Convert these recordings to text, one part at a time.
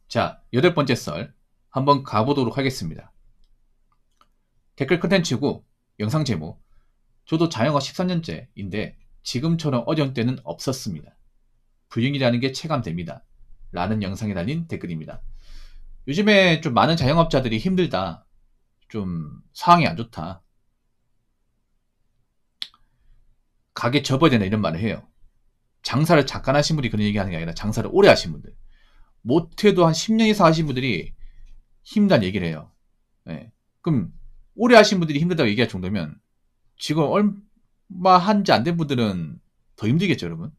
자, 8번째 썰 한번 가보도록 하겠습니다. 댓글 컨텐츠고 영상 제목, 저도 자영업 13년째인데 지금처럼 어려운 때는 없었습니다. 불륜이라는 게 체감됩니다. 라는 영상에 달린 댓글입니다. 요즘에 좀 많은 자영업자들이 힘들다, 좀 상황이 안 좋다, 가게 접어야 되나 이런 말을 해요. 장사를 잠깐 하신 분이 그런 얘기하는 게 아니라 장사를 오래 하신 분들, 못해도 한 10년 이상 하신 분들이 힘들다는 얘기를 해요. 네. 그럼 오래 하신 분들이 힘들다고 얘기할 정도면 지금 얼마 한지 안 된 분들은 더 힘들겠죠, 여러분.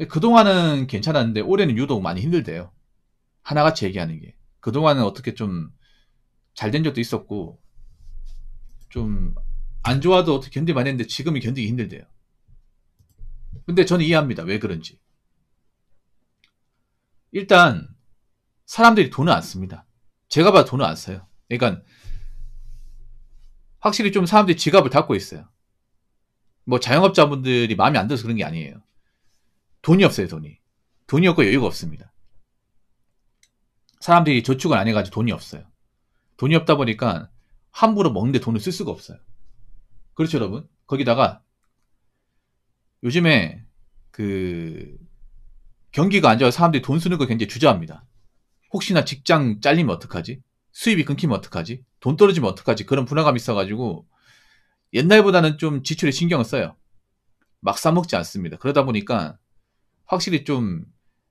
그동안은 괜찮았는데 올해는 유독 많이 힘들대요. 하나같이 얘기하는 게. 그동안은 어떻게 좀 잘 된 적도 있었고 좀 안 좋아도 어떻게 견딜만 했는데 지금이 견디기 힘들대요. 근데 저는 이해합니다. 왜 그런지. 일단 사람들이 돈을 안 씁니다. 제가 봐도 돈을 안 써요. 그러니까 확실히 좀 사람들이 지갑을 닫고 있어요. 뭐 자영업자분들이 마음에 안 들어서 그런 게 아니에요. 돈이 없어요, 돈이. 돈이 없고 여유가 없습니다. 사람들이 저축을 안 해가지고 돈이 없어요. 돈이 없다 보니까 함부로 먹는데 돈을 쓸 수가 없어요. 그렇죠, 여러분? 거기다가 요즘에 그 경기가 안 좋아서 사람들이 돈 쓰는 거 굉장히 주저합니다. 혹시나 직장 잘리면 어떡하지? 수입이 끊기면 어떡하지? 돈 떨어지면 어떡하지? 그런 불안감이 있어가지고 옛날보다는 좀 지출에 신경을 써요. 막 싸먹지 않습니다. 그러다 보니까 확실히 좀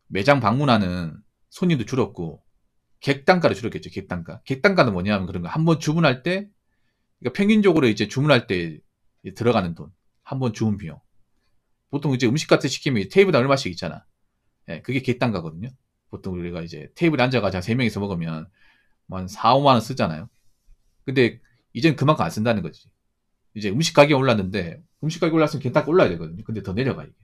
매장 방문하는 손님도 줄었고 객단가를 줄였겠죠. 객단가. 객단가는 뭐냐면 그런 거. 한번 주문할 때, 그러니까 평균적으로 이제 주문할 때 들어가는 돈. 한번 주문 비용. 보통 이제 음식 같은 거 시키면 테이블에 얼마씩 있잖아. 예, 그게 객단가거든요. 보통 우리가 이제 테이블에 앉아가지고 3명이서 먹으면 한 4, 5만 원 쓰잖아요. 근데 이젠 그만큼 안 쓴다는 거지. 이제 음식 가격이 올랐는데 음식 가격이 올랐으면 객단가 올라야 되거든요. 근데 더 내려가 이게.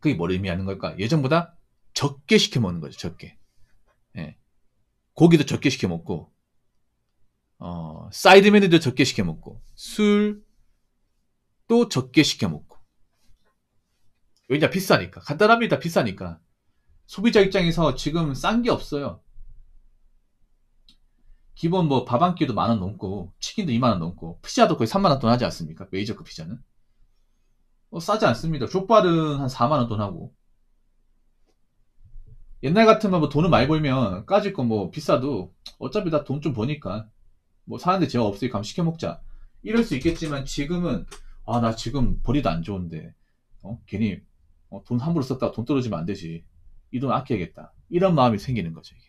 그게 뭘 의미하는 걸까? 예전보다 적게 시켜 먹는 거죠. 적게. 예. 고기도 적게 시켜 먹고 사이드 메뉴도 적게 시켜 먹고 술도 적게 시켜 먹고. 왜냐 비싸니까. 간단합니다. 비싸니까. 소비자 입장에서 지금 싼 게 없어요. 기본 뭐 밥 한 끼도 10,000원 넘고 치킨도 20,000원 넘고 피자도 거의 30,000원 돈 하지 않습니까? 메이저급 피자는. 싸지 않습니다. 족발은 한 40,000원 돈 하고. 옛날 같으면 뭐 돈을 많이 벌면 까짓 거 뭐 비싸도 어차피 다 돈 좀 버니까 뭐 사는데 제가 없으니까 한번 시켜 먹자. 이럴 수 있겠지만 지금은 아 나 지금 벌이도 안 좋은데 괜히 돈 함부로 썼다가 돈 떨어지면 안 되지. 이 돈 아껴야겠다. 이런 마음이 생기는 거죠. 이게.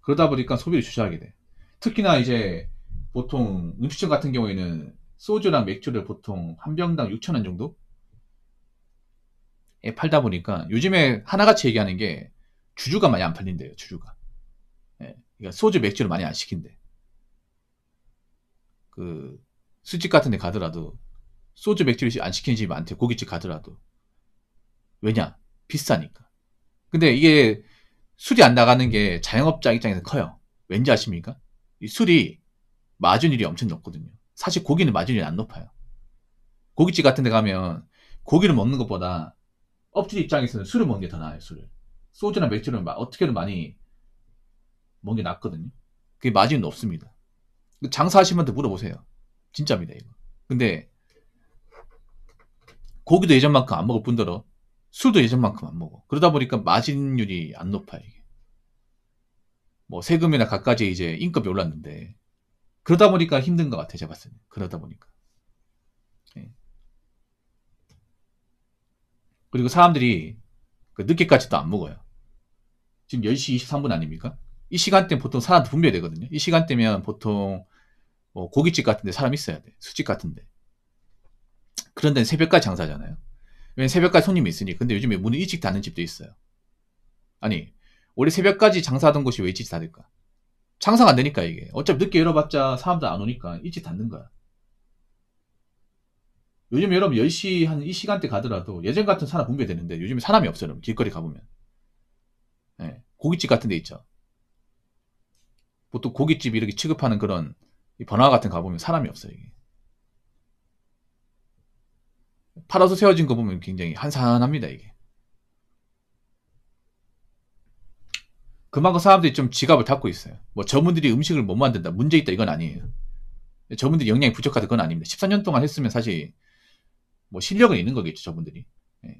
그러다 보니까 소비를 주저하게 돼. 특히나 이제 보통 음식점 같은 경우에는 소주랑 맥주를 보통 한 병당 6,000원 정도에 팔다 보니까 요즘에 하나같이 얘기하는 게 주주가 많이 안 팔린대요. 주주가. 예, 그러니까 소주 맥주를 많이 안 시킨대. 그 술집 같은 데 가더라도 소주 맥주를 안 시키는 집이 많대. 고깃집 가더라도. 왜냐? 비싸니까. 근데 이게 술이 안 나가는 게 자영업자 입장에서 커요. 왠지 아십니까? 이 술이 마진율이 엄청 높거든요. 사실 고기는 마진율이 안 높아요. 고깃집 같은 데 가면 고기를 먹는 것보다 업체 입장에서는 술을 먹는 게 더 나아요. 술을. 소주나 맥주는 어떻게든 많이 먹는 게 낫거든요. 그게 마진이 높습니다. 장사하시면 더 물어보세요. 진짜입니다, 이거. 근데 고기도 예전만큼 안 먹을 뿐더러 술도 예전만큼 안 먹어. 그러다 보니까 마진율이 안 높아요, 이게. 뭐 세금이나 갖가지 이제 인건비 올랐는데 그러다 보니까 힘든 것 같아, 제가 봤을 때. 그러다 보니까. 예. 그리고 사람들이 늦게까지도 안 먹어요. 지금 10시 23분 아닙니까? 이 시간대는 보통 사람 분배해야 되거든요. 이 시간대면 보통 뭐 고깃집 같은데 사람 있어야 돼. 술집 같은데. 그런 데는 새벽까지 장사하잖아요. 왜냐면 새벽까지 손님이 있으니. 근데 요즘에 문을 일찍 닫는 집도 있어요. 아니, 원래 새벽까지 장사하던 곳이 왜 일찍 닫을까? 장사가 안 되니까 이게. 어차피 늦게 열어봤자 사람들 안 오니까 일찍 닫는 거야. 요즘 여러분 10시 한 이 시간대 가더라도 예전 같은 사람 분배되는데 요즘에 사람이 없어요. 여러분. 길거리 가보면. 예. 고깃집 같은 데 있죠. 보통 고깃집 이렇게 취급하는 그런 번화 같은 거 가보면 사람이 없어요. 이게. 팔아서 세워진 거 보면 굉장히 한산합니다, 이게. 그만큼 사람들이 좀 지갑을 닫고 있어요. 뭐 저분들이 음식을 못 만든다, 문제 있다, 이건 아니에요. 저분들이 역량이 부족하다, 그건 아닙니다. 14년 동안 했으면 사실 뭐 실력은 있는 거겠죠, 저분들이. 예.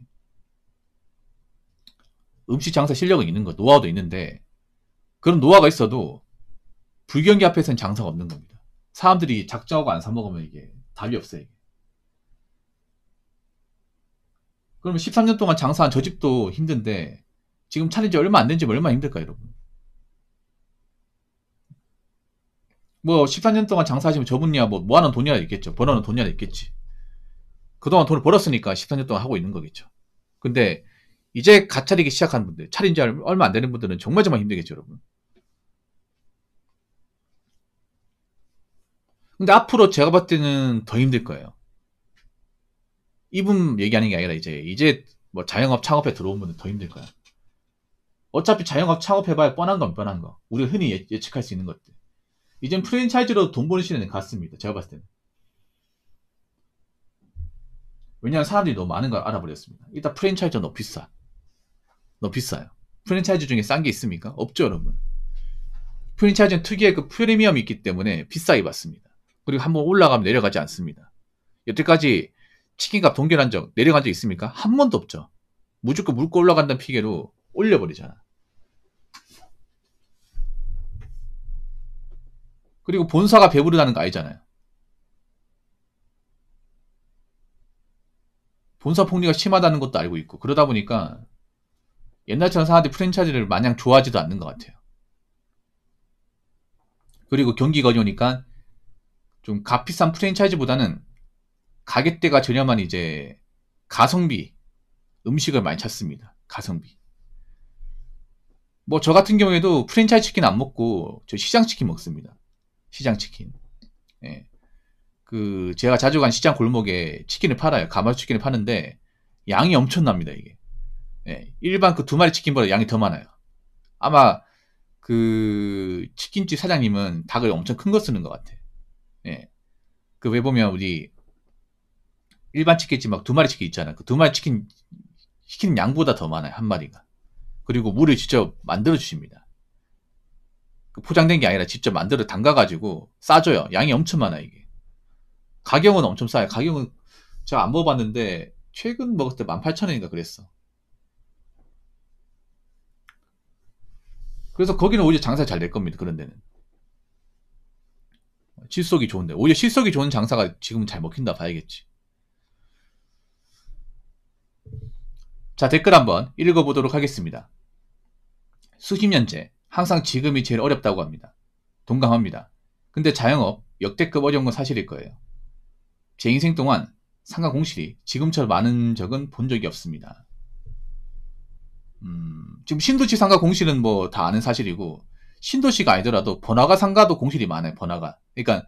음식 장사 실력은 있는 거, 노하우도 있는데, 그런 노하우가 있어도 불경기 앞에서는 장사가 없는 겁니다. 사람들이 작정하고 안 사먹으면 이게 답이 없어요. 이게. 그러면 13년 동안 장사한 저 집도 힘든데 지금 차린 지 얼마 안 된 지 얼마나 힘들까, 여러분. 뭐 14년 동안 장사하시면 저분이야 뭐 모아놓은 돈이라도 있겠죠. 벌어놓은 돈이라도 있겠지. 그동안 돈을 벌었으니까 14년 동안 하고 있는 거겠죠. 근데 이제 갓 차리기 시작하는 분들, 차린 지 얼마 안 되는 분들은 정말 힘들겠죠, 여러분. 근데 앞으로 제가 봤을 때는 더 힘들 거예요. 이분 얘기하는 게 아니라 이제 뭐 자영업 창업에 들어온 분은 더 힘들 거야. 어차피 자영업 창업해봐야 뻔한 건 뻔한 거. 우리가 흔히 예측할 수 있는 것들. 이젠 프랜차이즈로 돈 버는 시대는 갔습니다. 제가 봤을 때는. 왜냐하면 사람들이 너무 많은 걸 알아버렸습니다. 일단 프랜차이즈가 너무 비싸. 너무 비싸요. 프랜차이즈 중에 싼 게 있습니까? 없죠, 여러분. 프랜차이즈는 특유의 그 프리미엄이 있기 때문에 비싸게 받습니다. 그리고 한번 올라가면 내려가지 않습니다. 여태까지 치킨값 동결한 적, 내려간 적 있습니까? 한 번도 없죠. 무조건 물고 올라간다는 핑계로 올려버리잖아. 그리고 본사가 배부르다는 거 알잖아요. 본사 폭리가 심하다는 것도 알고 있고, 그러다 보니까 옛날처럼 사람들이 프랜차이즈를 마냥 좋아하지도 않는 것 같아요. 그리고 경기가 어려우니까 좀 값비싼 프랜차이즈보다는 가격대가 저렴한 이제 가성비 음식을 많이 찾습니다. 가성비. 뭐 저 같은 경우에도 프랜차이즈 치킨 안 먹고 저 시장 치킨 먹습니다. 시장 치킨. 예. 그 제가 자주 간 시장 골목에 치킨을 팔아요. 가마솥 치킨을 파는데 양이 엄청납니다, 이게. 예. 일반 그 2마리 치킨보다 양이 더 많아요. 아마 그 치킨집 사장님은 닭을 엄청 큰 거 쓰는 것 같아. 예. 그 왜 보면 우리 일반 치킨집 막 2마리 치킨 있잖아. 그 2마리 치킨 시키는 양보다 더 많아요, 한 마리가. 그리고 물을 직접 만들어 주십니다. 그 포장된 게 아니라 직접 만들어 담가가지고 싸줘요. 양이 엄청 많아, 이게. 가격은 엄청 싸요. 가격은 제가 안 먹어봤는데 최근 먹었을 때 18,000원인가 그랬어. 그래서 거기는 오히려 장사 잘 될 겁니다. 그런 데는. 실속이 좋은데. 오히려 실속이 좋은 장사가 지금은 잘 먹힌다 봐야겠지. 자, 댓글 한번 읽어보도록 하겠습니다. 수십 년째 항상 지금이 제일 어렵다고 합니다. 동감합니다. 근데 자영업 역대급 어려운 건 사실일 거예요. 제 인생 동안 상가 공실이 지금처럼 많은 적은 본 적이 없습니다. 지금 신도시 상가 공실은 뭐 다 아는 사실이고, 신도시가 아니더라도 번화가 상가도 공실이 많아요. 번화가. 그러니까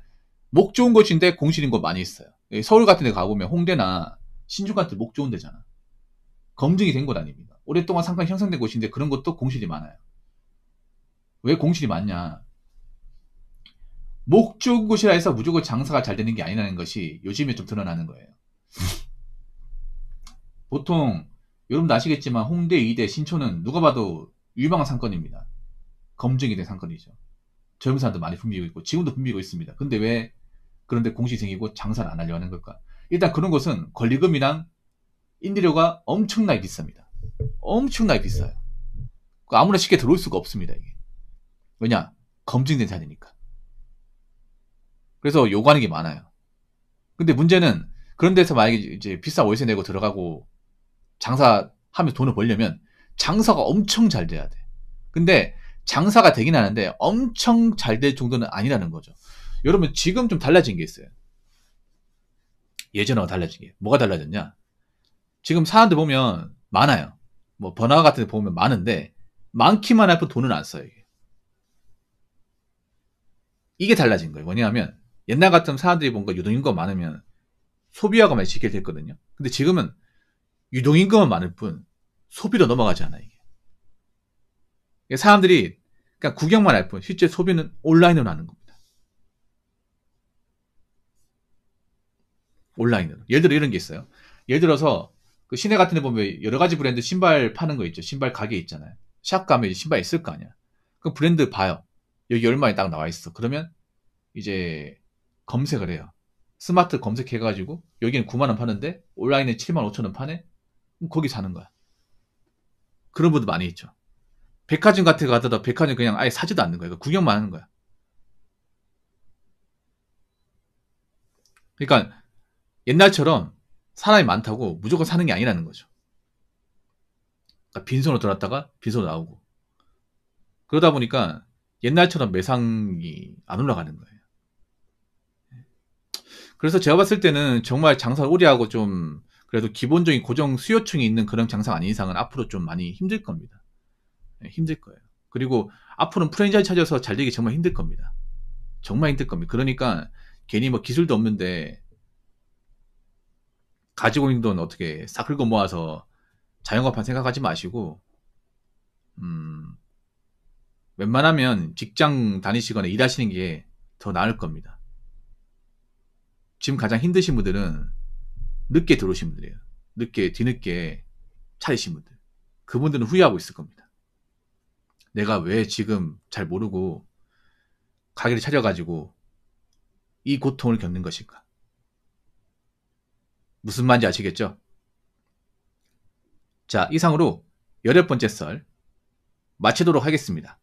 목 좋은 곳인데 공실인 곳 많이 있어요. 서울 같은 데 가보면 홍대나 신촌 같은 목 좋은 데잖아. 검증이 된 곳 아닙니다. 오랫동안 상가 형성된 곳인데 그런 곳도 공실이 많아요. 왜 공실이 많냐? 목 좋은 곳이라 해서 무조건 장사가 잘 되는 게 아니라는 것이 요즘에 좀 드러나는 거예요. 보통 여러분도 아시겠지만 홍대, 이대, 신촌은 누가 봐도 유망한 상권입니다. 검증이 된 상권이죠. 젊은 사람도 많이 붐비고 있고 지금도 붐비고 있습니다. 근데 왜 그런데 공실이 생기고 장사를 안 하려고 하는 걸까? 일단 그런 곳은 권리금이랑 임대료가 엄청나게 비쌉니다. 엄청나게 비싸요. 아무나 쉽게 들어올 수가 없습니다, 이게. 왜냐? 검증된 자리니까. 그래서 요구하는 게 많아요. 근데 문제는 그런 데서 만약에 이제 비싼 월세 내고 들어가고 장사하면서 돈을 벌려면 장사가 엄청 잘 돼야 돼. 근데 장사가 되긴 하는데 엄청 잘 될 정도는 아니라는 거죠. 여러분 지금 좀 달라진 게 있어요. 예전하고 달라진 게. 뭐가 달라졌냐? 지금 사람들 보면 많아요. 뭐 번화가 같은 데 보면 많은데 많기만 할 뿐 돈은 안 써요. 이게 달라진 거예요. 뭐냐면 옛날 같으면 사람들이 뭔가 유동인구가 많으면 소비화가 많이 시켜야 됐거든요. 근데 지금은 유동인구만 많을 뿐 소비로 넘어가지 않아요. 이게. 사람들이 그냥 구경만 할 뿐 실제 소비는 온라인으로 하는 겁니다. 온라인으로. 예를 들어 이런 게 있어요. 예를 들어서 그 시내 같은 데 보면 여러 가지 브랜드 신발 파는 거 있죠. 신발 가게 있잖아요. 샵 가면 이제 신발 있을 거 아니야. 그 브랜드 봐요. 여기 얼마에 딱 나와 있어. 그러면 이제 검색을 해요. 스마트 검색해가지고 여기는 9만 원 파는데 온라인에 7만 5천 원 파네? 그럼 거기 사는 거야. 그런 분들 많이 있죠. 백화점 같은 거 가더라도 백화점 그냥 아예 사지도 않는 거야. 구경만 하는 거야. 그러니까 옛날처럼 사람이 많다고 무조건 사는 게 아니라는 거죠. 그러니까 빈손으로 들어왔다가 빈손으로 나오고. 그러다 보니까 옛날처럼 매상이 안 올라가는 거예요. 그래서 제가 봤을 때는 정말 장사를 오래 하고 좀 그래도 기본적인 고정 수요층이 있는 그런 장사가 아닌 이상은 앞으로 좀 많이 힘들 겁니다. 네, 힘들 거예요. 그리고 앞으로는 프랜차이즈 찾아서 잘 되기 정말 힘들 겁니다. 정말 힘들 겁니다. 그러니까 괜히 뭐 기술도 없는데 가지고 있는 돈 어떻게 싹 긁어 모아서 자영업한 생각하지 마시고 웬만하면 직장 다니시거나 일하시는 게 더 나을 겁니다. 지금 가장 힘드신 분들은 늦게 들어오신 분들이에요. 늦게 뒤늦게 차리신 분들. 그분들은 후회하고 있을 겁니다. 내가 왜 지금 잘 모르고 가게를 차려가지고 이 고통을 겪는 것일까? 무슨 말인지 아시겠죠? 자, 이상으로 18번째 썰 마치도록 하겠습니다.